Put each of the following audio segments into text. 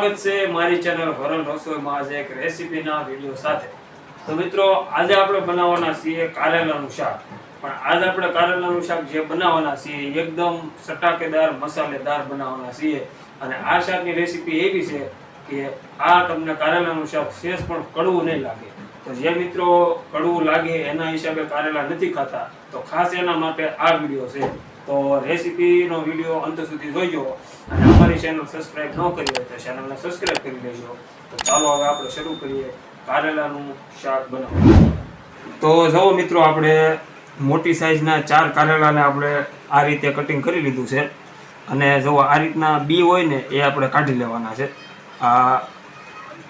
સ્વાગત છે મારી ચેનલ હરણ રસોઈમાં આજે એક રેસીપીના વિડિયો સાથે। તો મિત્રો આજે આપણે બનાવવાના છીએ કારેલાનું શાક। પણ આજે આપણે કારેલાનું શાક જે બનાવવાના છીએ એકદમ ચટાકેદાર મસાલેદાર બનાવવાના છીએ। અને આ શાકની રેસીપી એવી છે કે આ તમને કારેલાનું શાક સેજ પણ કડવું નહીં લાગે। તો જે મિત્રો કડવું લાગે એના હિસાબે કારેલા નથી ખાતા તો ખાસ એના માટે આ વિડિયો છે। તો રેસીપીનો વિડિયો અંત સુધી જોઈજો અને અમારી ચેનલ સબસ્ક્રાઇબ ન કરી હોય તો ચેનલને સબસ્ક્રાઇબ કરી લેજો। તો ચાલો હવે આપણે શરૂ કરીએ કારેલાનું શાક બનાવવાનું। તો જો મિત્રો આપણે મોટી સાઈઝના 4 કારેલાને આપણે આ રીતે કટિંગ કરી લીધું છે અને જો આ રીતના બી હોય ને એ આપણે કાઢી લેવાના છે। આ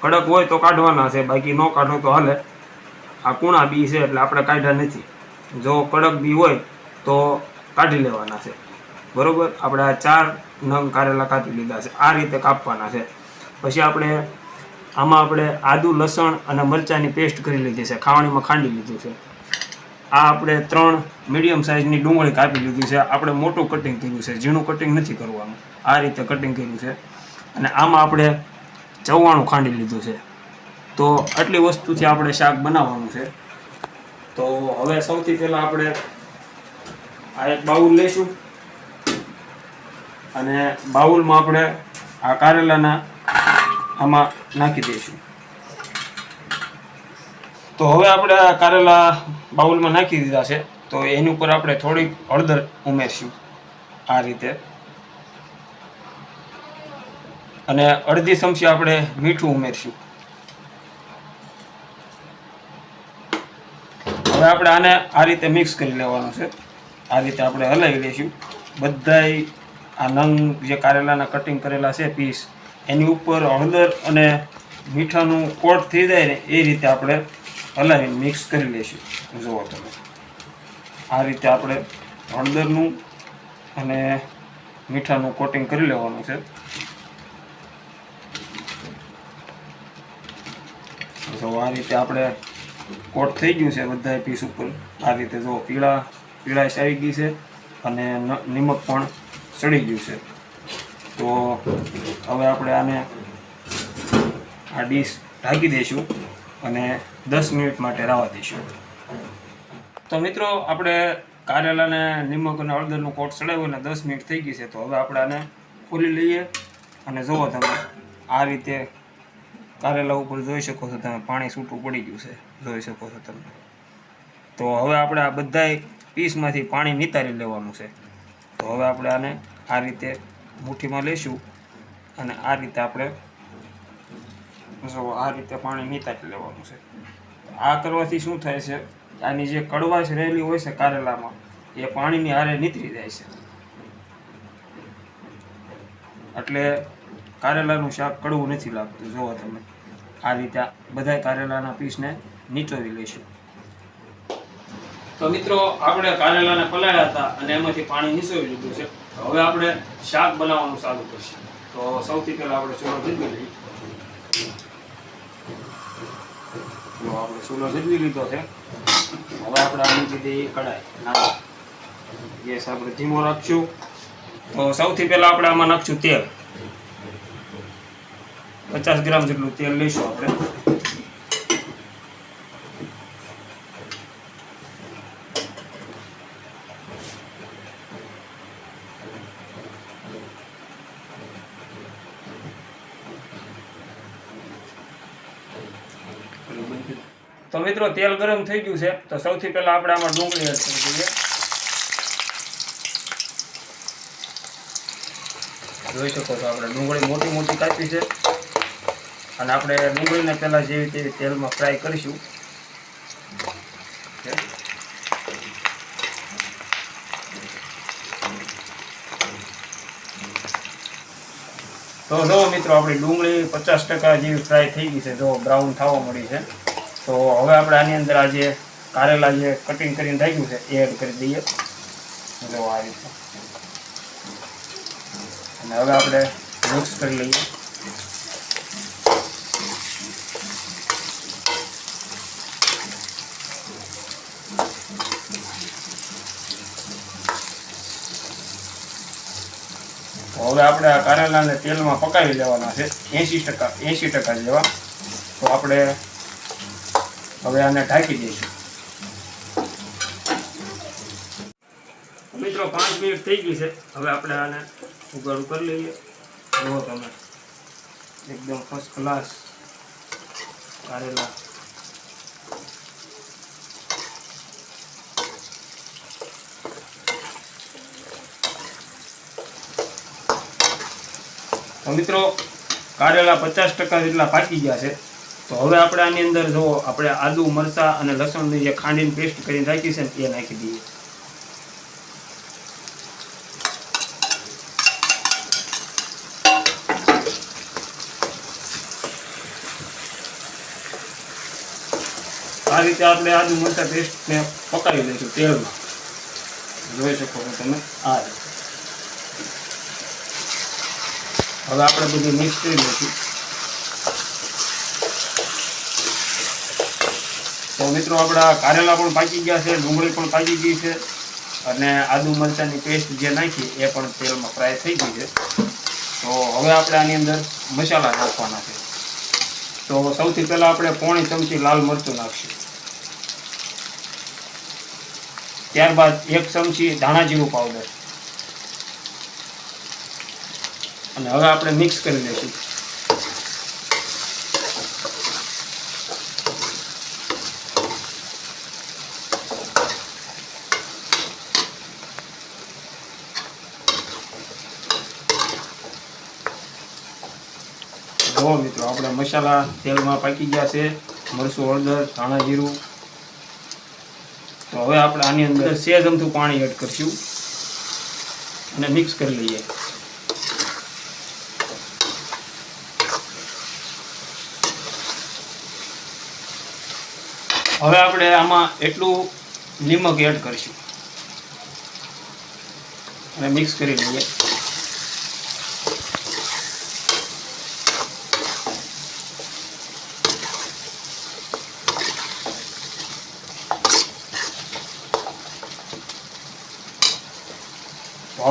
કડક હોય તો કાઢવાના છે, બાકી ન કાઢો તો હાલે। આ કૂણા બી છે એટલે આપણે કાઢ્યા નથી। જો કડક બી હોય તો કાઢી લેવાના છે, બરોબર। આપણે આ 4 નંગ કારેલા કાપી લીધા છે, આ રીતે કાપવાના છે। પછી આપણે આમાં આપણે આદુ લસણ અને મરચાંની પેસ્ટ કરી લીધી છે, ખાવણીમાં ખાંડી લીધું છે। આ આપણે 3 મીડિયમ સાઇઝની ડુંગળી કાપી લીધી છે। આપણે મોટું કટિંગ કર્યું છે, ઝીણું કટિંગ નથી કરવાનું, આ રીતે કટિંગ કર્યું છે। અને આમાં આપણે ચવાણું ખાંડી લીધું છે। તો આટલી વસ્તુથી આપણે શાક બનાવવાનું છે। તો હવે સૌથી પહેલાં આપણે આ એક બાઉલ લઈશું અને બાઉલમાં આપણે આ કારેલાના આમાં નાખી દઈશું। તો હવે આપણે આ કારેલા બાઉલમાં નાખી દીધા છે। તો એની ઉપર આપણે થોડીક હળદર ઉમેરશું આ રીતે, અને અડધી ચમચી આપણે મીઠું ઉમેરશું। હવે આપણે આને આ રીતે મિક્સ કરી લેવાનું છે, આ રીતે આપણે હલાવી લઈશું। બધાય આ નંગ જે કારેલાના કટિંગ કરેલા છે પીસ, એની ઉપર હળદર અને મીઠાનું કોટ થઈ જાય ને એ રીતે આપણે હલાવીને મિક્સ કરી લઈશું। જુઓ તમે આ રીતે આપણે હળદરનું અને મીઠાનું કોટિંગ કરી લેવાનું છે। જો આ રીતે આપણે કોટ થઈ ગયું છે બધા પીસ ઉપર, આ રીતે જો પીળાશ આવી ગઈ છે અને નિમક પણ ચડી ગયું છે। તો હવે આપણે આને આ ડીશ ઢાંકી દઈશું અને 10 મિનિટ માટે રાવા દઈશું। તો મિત્રો આપણે કારેલાને નિમક અને હળદરનું કોટ ચડાવ્યું અને 10 મિનિટ થઈ ગઈ છે। તો હવે આપણે આને ખોલી લઈએ અને જુઓ તમે આ રીતે કારેલા ઉપર જોઈ શકો છો તમે, પાણી છૂટું પડી ગયું છે, જોઈ શકો છો તમે। તો હવે આપણે આ બધાય પીસમાંથી પાણી નિતારી લેવાનું છે। તો હવે આપણે આને આ રીતે મુઠ્ઠીમાં લઈશું અને આ રીતે આપણે જો આ રીતે પાણી નિતારી લેવાનું છે। આ કરવાથી શું થાય છે, આની જે કડવાશ રહેલી હોય છે કારેલામાં એ પાણીની હારે નીતરી જાય છે, એટલે કારેલાનું શાક કડવું નથી લાગતું। જુઓ તમે આ રીતે બધા કારેલાના પીસને નીચોવી લઈશું। તો મિત્રો આપણે કારેલાને પલાળ્યા હતા અને એમાંથી પાણી નીચોવી લીધું છે। તો હવે આપણે શાક બનાવવાનું ચાલુ કરીશું। તો સૌથી પહેલાં આપણે ચૂલો ઝીલવી લઈએ। તો આપણે ચૂલો ઝીલવી લીધો છે। હવે આપણે આ મૂકી દઈએ કડાઈ ના, ગેસ આપણે ધીમો રાખશું। તો સૌથી પહેલાં આપણે આમાં નાખશું તેલ, 50 ગ્રામ જેટલું તેલ લઈશું આપણે। તો મિત્રો તેલ ગરમ થઈ ગયું છે। તો સૌથી પહેલા આપણે આમાં ડુંગળી એડ કરી દઈએ। જોઈ શકો છો આપણે ડુંગળી મોટી મોટી કાપી છે અને આપણે ડુંગળીને પહેલાં જેવી તેવી તેલમાં ફ્રાય કરીશું। તો જો મિત્રો આપણી ડુંગળી 50% જેવી ફ્રાય થઈ ગઈ છે, જો બ્રાઉન થવા મળી છે। તો હવે આપણે આની અંદર આ જે કારેલા જે કટિંગ કરીને રાખ્યું છે એ એડ કરી દઈએ, જો આ રીતે, અને હવે આપણે મિક્સ કરી લઈએ। હવે હવે આપણે આ કારેલાને તેલમાં પકાવી લેવાના છે 80% જેવા. તો આપણે હવે આને ઢાંકી દઈશું. મિત્રો 5 મિનિટ થઈ ગઈ છે. હવે આપણે આને ઉગાડું કરી લઈએ. જુઓ તમે એકદમ ફર્સ્ટ ક્લાસ કારેલા. તો મિત્રો કારેલા 50% જેટલા પાકી ગયા છે. તો હવે આપણે આની અંદર જો આપણે આદુ મરચાં અને લસણની જે ખાંડીની પેસ્ટ કરીને રાખી છે ને એ નાખી દઈએ. આ રીતે આપણે આદુ મરચાં પેસ્ટને પકાવી લઈશું તેલમાં. જોઈ શકો છો તમે આ રીતે. હવે આપણે બધું મિક્સ કરી લઈશું. તો મિત્રો આપણા કારેલા પણ પાકી ગયા છે, ડુંગળી પણ પાકી ગઈ છે અને આદુ મરચાંની પેસ્ટ જે નાખી એ પણ તેલમાં ફ્રાય થઈ ગઈ છે. તો હવે આપણે આની અંદર મસાલા નાખવાના છે. તો સૌથી પહેલાં આપણે 1 ચમચી લાલ મરચું નાખીશું. ત્યારબાદ 1 ચમચી ધાણા જીરું પાવડર અને હવે આપણે મિક્સ કરી લઈશું. જો મિત્રો આપણે મસાલા તેલમાં પાકી ગયા છે, મરચું, હળદર, ધાણા જીરું. તો હવે આપણે આની અંદર સહેજ અમથું પાણી એડ કરીશું અને મિક્સ કરી લઈએ. હવે આપણે આમાં એટલું નિમક એડ કરીશું અને મિક્સ કરી લઈએ.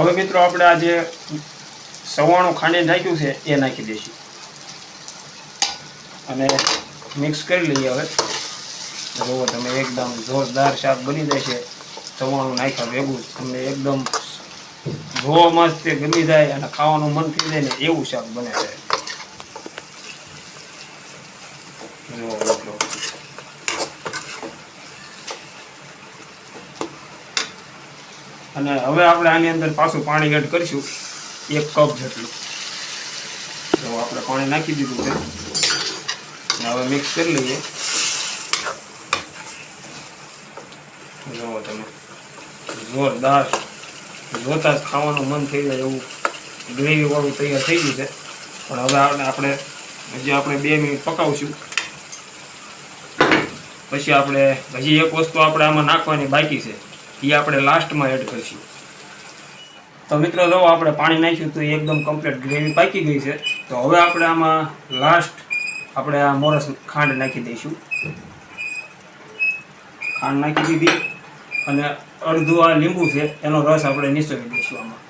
હવે મિત્રો આપણે આ જે સવાણું ખાંડીને નાખ્યું છે એ નાખી દઈશું અને મિક્સ કરી લઈએ. હવે જુઓ તમે એકદમ જોરદાર શાક બની જાય છે. સવાણું નાખ્યા ભેગું તમને એકદમ જોવામાં જ તે ગમી જાય અને ખાવાનું મન થઈ જાય ને એવું શાક બને છે. જુઓ મિત્રો અને હવે આપણે આની અંદર પાછું પાણી એડ કરીશું 1 કપ જેટલું. તો આપણે પાણી નાખી દીધું છે. હવે મિક્સ કરી લઈએ. જુઓ તમે જોરદાર જોતા જ ખાવાનું મન થઈ જાય એવું ગ્રેવી વાળું તૈયાર થઈ ગયું છે. પણ હવે આપણે હજી 2 મિનિટ પકાવશું. પછી આપણે હજી એક વસ્તુ આપણે આમાં નાખવાની બાકી છે, એ આપણે લાસ્ટમાં એડ કરીશું. તો મિત્રો જો આપણે પાણી નાખ્યું તો એકદમ કમ્પ્લીટ ગ્રેવી પાકી ગઈ છે. તો હવે આપણે આમાં લાસ્ટ આપણે આ મોરસ ખાંડ નાખી દઈશું. ખાંડ નાખી દીધી અને અડધું આ લીંબુ છે એનો રસ આપણે નીચોવી દઈશું આમાં.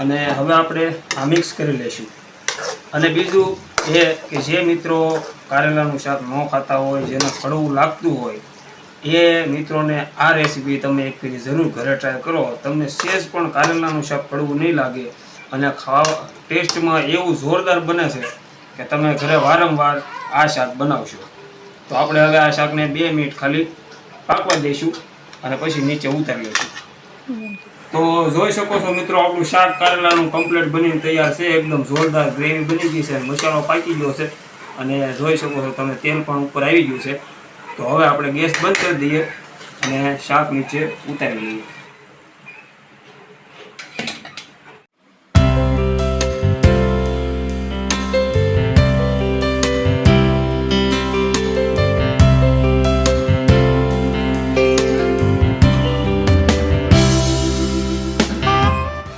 અને હવે આપણે આ મિક્સ કરી લઈશું. અને બીજું એ કે જે મિત્રો કારેલાનું શાક ન ખાતા હોય, જેને કડવું લાગતું હોય, એ મિત્રોને આ રેસીપી તમે એક ફેરી જરૂર ઘરે ટ્રાય કરો. તમને સહેજ પણ કારેલાનું શાક કડવું નહીં લાગે અને ખાવા ટેસ્ટમાં એવું જોરદાર બને છે કે તમે ઘરે વારંવાર આ શાક બનાવશો. તો આપણે હવે આ શાકને 2 મિનિટ ખાલી પાકવા દઈશું અને પછી નીચે ઉતારી લઈશું. તો જોઈ શકો છો મિત્રો આપણું શાક કારેલાનું કમ્પ્લીટ બનીને તૈયાર છે. એકદમ જોરદાર ગ્રેવી બની ગઈ છે, મસાલો પાકી ગયો છે અને જોઈ શકો છો તમે તેલ પણ ઉપર આવી ગયું છે. તો હવે આપણે ગેસ બંધ કરી દઈએ અને શાક નીચે ઉતારી લઈએ.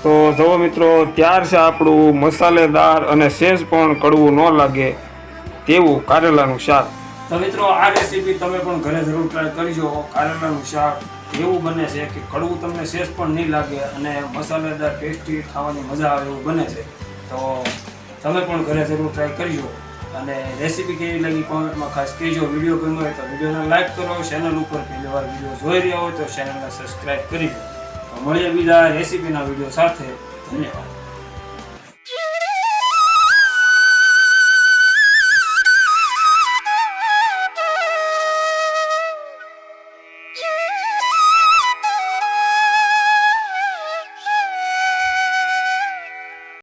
તો જુઓ મિત્રો તૈયાર છે આપણું મસાલેદાર અને સહેજ પણ કડવું ન લાગે તેવું કારેલાનું શાક. તો મિત્રો આ રેસીપી તમે પણ ઘરે જરૂર ટ્રાય કરજો. કારેલાનું શાક એવું બને છે કે કડવું તમને સેજ પણ નહીં લાગે અને મસાલેદાર ટેસ્ટી ખાવાની મજા આવે એવું બને છે. તો તમે પણ ઘરે જરૂર ટ્રાય કરજો અને રેસીપી કેવી લાગી કોમેન્ટમાં ખાસ કહેજો. વિડીયો ગમ્યો હોય તો વિડીયોને લાઈક કરો. ચેનલ ઉપર પહેલી વાર વિડીયો જોઈ રહ્યા હોય તો ચેનલને સબસ્ક્રાઈબ કરી દો. તો મળીએ બીજા રેસીપીના વિડીયો સાથે. ધન્યવાદ.